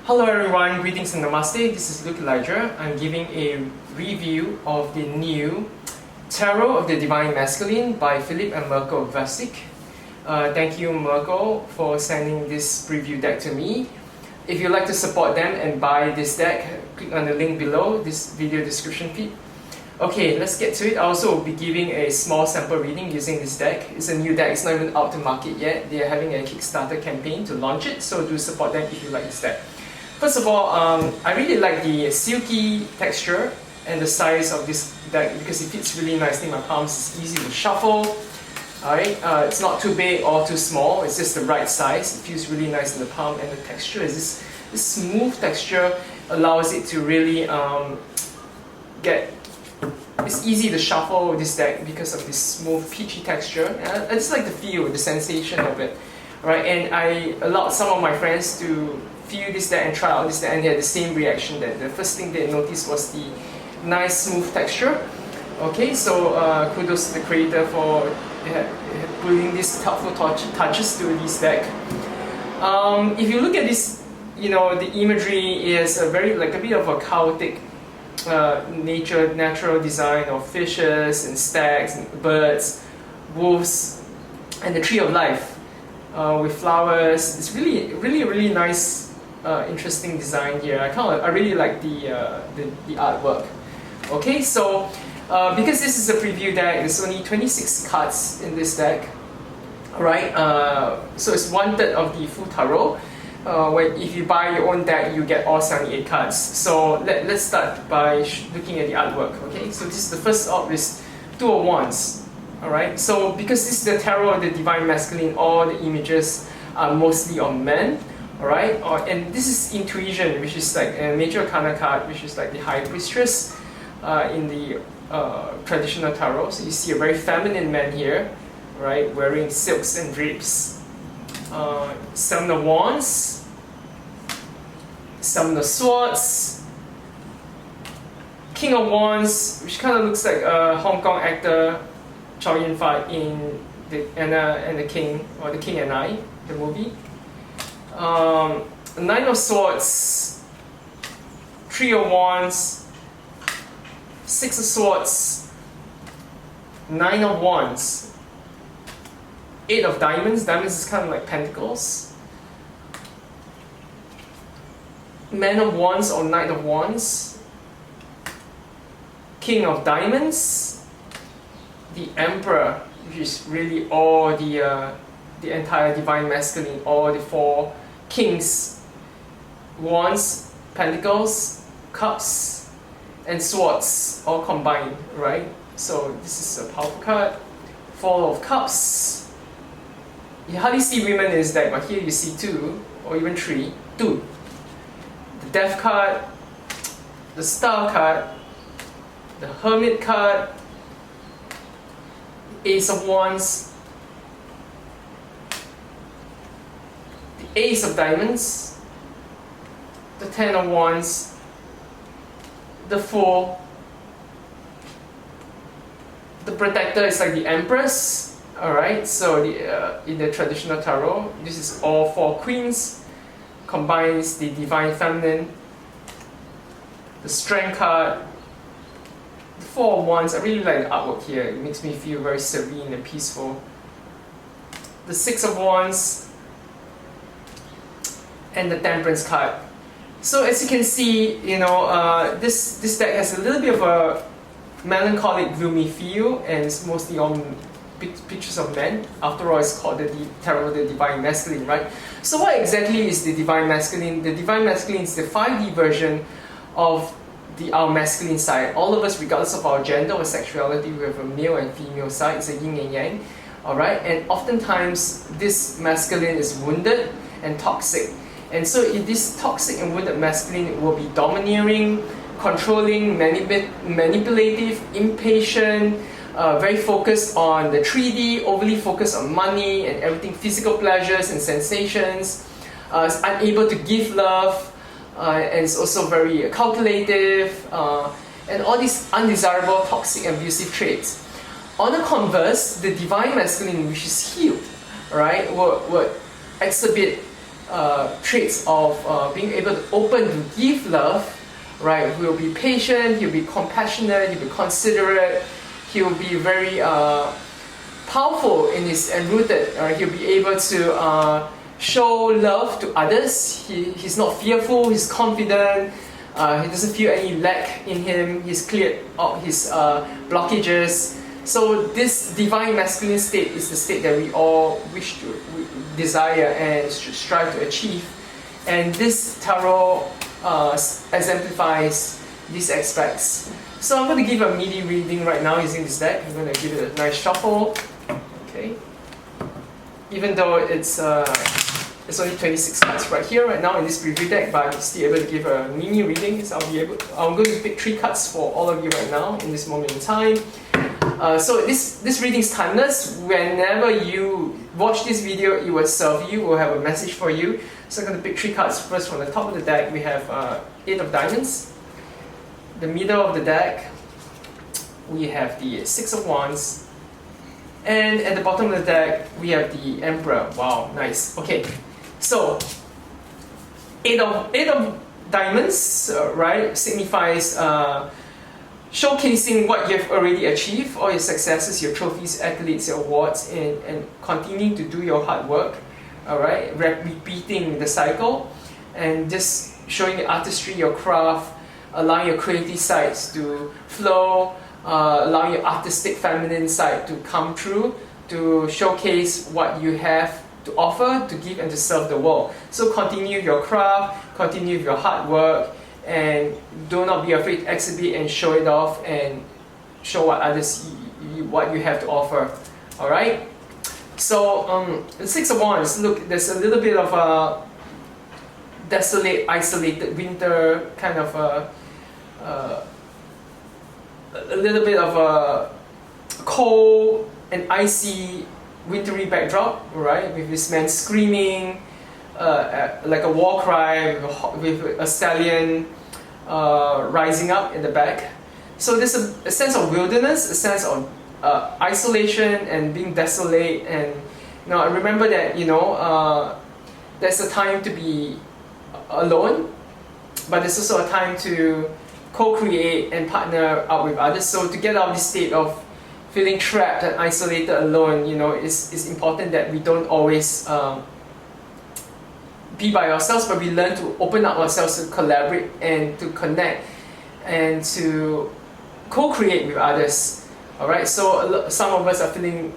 Hello everyone, greetings and namaste. This is Luke Elijah. I'm giving a review of the new Tarot of the Divine Masculine by Filip and Marko Vasich. Thank you Marko for sending this preview deck to me. If you'd like to support them and buy this deck, click on the link below this video description feed. Okay, let's get to it. I also will be giving a small sample reading using this deck. It's a new deck, it's not even out to market yet. They are having a Kickstarter campaign to launch it, so do support them if you like this deck. First of all, I really like the silky texture and the size of this deck because it fits really nicely in my palms. It's easy to shuffle. Alright, it's not too big or too small, it's just the right size. It feels really nice in the palm, and the texture is this smooth texture allows it to really it's easy to shuffle this deck because of this smooth peachy texture. I just like the feel, the sensation of it. Right, and I allowed some of my friends to feel this deck and try out this deck, and they had the same reaction. That the first thing they noticed was the nice smooth texture. Okay, so kudos to the creator for putting these helpful touches to this deck. If you look at this, the imagery is a very a bit of a chaotic natural design of fishes and stags and birds, wolves, and the tree of life. With flowers. It's really nice, interesting design here. I really like the artwork. Okay, so because this is a preview deck, there's only 26 cards in this deck. Alright, so it's 1/3 of the full tarot. If you buy your own deck, you get all 78 cards. So let's start by looking at the artwork. Okay, so this is the first up is Two of Wands. Alright, so because this is the Tarot of the Divine Masculine, all the images are mostly on men. Alright, and this is Intuition, which is like a major arcana card, which is like the High Priestess in the traditional tarot. So you see a very feminine man here, right, wearing silks and drapes. Seven of Wands, Seven of Swords, King of Wands, which kind of looks like a Hong Kong actor Chow Yun-fat in the Anna and the King, or The King and I, the movie. Nine of Swords, Three of Wands, Six of Swords, Nine of Wands, Eight of Diamonds. Diamonds is kind of like pentacles. Man of Wands or Knight of Wands, King of Diamonds, the Emperor, which is really all the entire Divine Masculine, all the four Kings, Wands, Pentacles, Cups, and Swords, all combined, right? So this is a powerful card. Four of Cups. You hardly see women in this deck, but here you see two, or even three. Two. The Death card, the Star card, the Hermit card, Ace of Wands, the Ace of Diamonds, the Ten of Wands, the Fool, the Protector is like the Empress. Alright, so in the traditional tarot, this is all four queens, combines the Divine Feminine, the Strength card, the Four of Wands. I really like the artwork here. It makes me feel very serene and peaceful. The Six of Wands and the Temperance card. So as you can see, this deck has a little bit of a melancholic, gloomy feel, and it's mostly on pictures of men. After all, it's called the Tarot of the Divine Masculine, right? So what exactly is the Divine Masculine? The Divine Masculine is the 5D version of our masculine side. All of us, regardless of our gender or sexuality, we have a male and female side. It's a yin and yang. Alright, and oftentimes this masculine is wounded and toxic. And so in this toxic and wounded masculine, it will be domineering, controlling, manipulative, impatient, very focused on the 3D, overly focused on money and everything, physical pleasures and sensations, unable to give love, and it's also very calculative, and all these undesirable, toxic, abusive traits. On the converse, the Divine Masculine, which is healed, right, would exhibit traits of being able to open to give love, right? He'll be patient, he'll be compassionate, he'll be considerate, he'll be very powerful in his and rooted. He'll be able to show love to others. He's not fearful, he's confident, he doesn't feel any lack in him, he's cleared out his blockages. So this divine masculine state is the state that we all wish to desire and strive to achieve. And this tarot exemplifies these aspects. So I'm going to give a mini reading right now using this deck. I'm going to give it a nice shuffle. Okay. Even though it's only 26 cards right here, right now in this preview deck, but I'm still able to give a mini reading. So I'm going to pick 3 cards for all of you right now in this moment in time. So this reading is timeless. Whenever you watch this video, it will serve you, will have a message for you. So I'm going to pick 3 cards. First, from the top of the deck, we have 8 of Diamonds. The middle of the deck, we have the 6 of Wands. And at the bottom of the deck, we have the Emperor. Wow, nice. Okay, so 8 of Diamonds, right, signifies showcasing what you've already achieved, all your successes, your trophies, accolades, your awards, and continuing to do your hard work, alright? Repeating the cycle, and just showing your artistry, your craft, allowing your creative sides to flow, allowing your artistic feminine side to come through, to showcase what you have to offer, to give and to serve the world. So continue your craft, continue your hard work, and do not be afraid to exhibit and show it off and show what others what you have to offer. All right. So the 6 of Wands. Look, there's a little bit of a desolate, isolated winter kind of a little bit of a cold and icy, wintry backdrop. Right, with this man screaming. Like a war cry with a stallion rising up in the back. So there's a sense of wilderness, a sense of isolation and being desolate. And I remember that there's a time to be alone, but there's also a time to co-create and partner up with others. So to get out of this state of feeling trapped and isolated alone, it's important that we don't always be by ourselves, but we learn to open up ourselves to collaborate and to connect and to co-create with others. Alright, so some of us are feeling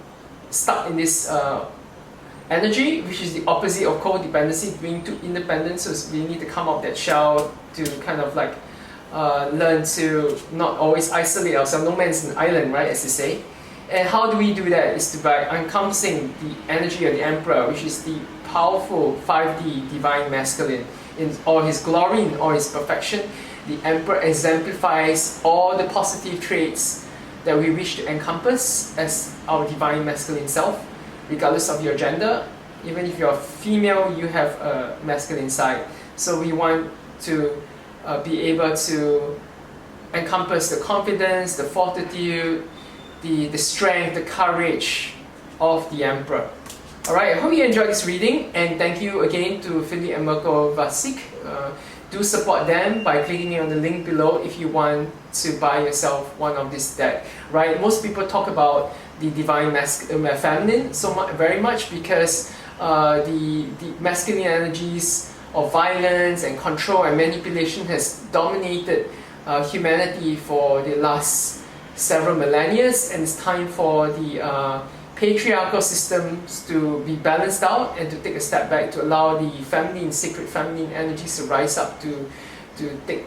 stuck in this energy, which is the opposite of codependency, being too independent. So we need to come out that shell to kind of like learn to not always isolate ourselves. No man's an island, right, as they say. And how do we do that? Is by encompassing the energy of the Emperor, which is the powerful 5D divine masculine in all his glory, in all his perfection. The Emperor exemplifies all the positive traits that we wish to encompass as our divine masculine self, regardless of your gender. Even if you're female, you have a masculine side. So we want to be able to encompass the confidence, the fortitude, the strength, the courage of the Emperor. Alright, I hope you enjoyed this reading, and thank you again to Filip and Marko Vasich. Do support them by clicking on the link below if you want to buy yourself one of this deck. Right? Most people talk about the divine feminine very much because the masculine energies of violence and control and manipulation has dominated humanity for the last several millennia, and it's time for the patriarchal systems to be balanced out and to take a step back to allow the feminine, sacred feminine energies to rise up to take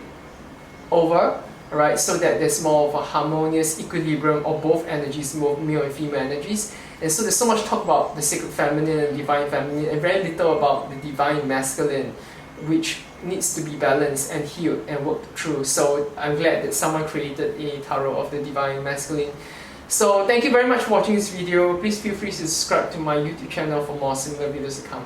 over, right? So that there's more of a harmonious equilibrium of both energies, both male and female energies. And so there's so much talk about the sacred feminine and divine feminine, and very little about the divine masculine, which needs to be balanced and healed and worked through. So I'm glad that someone created a tarot of the divine masculine. So thank you very much for watching this video. Please feel free to subscribe to my YouTube channel for more similar videos to come.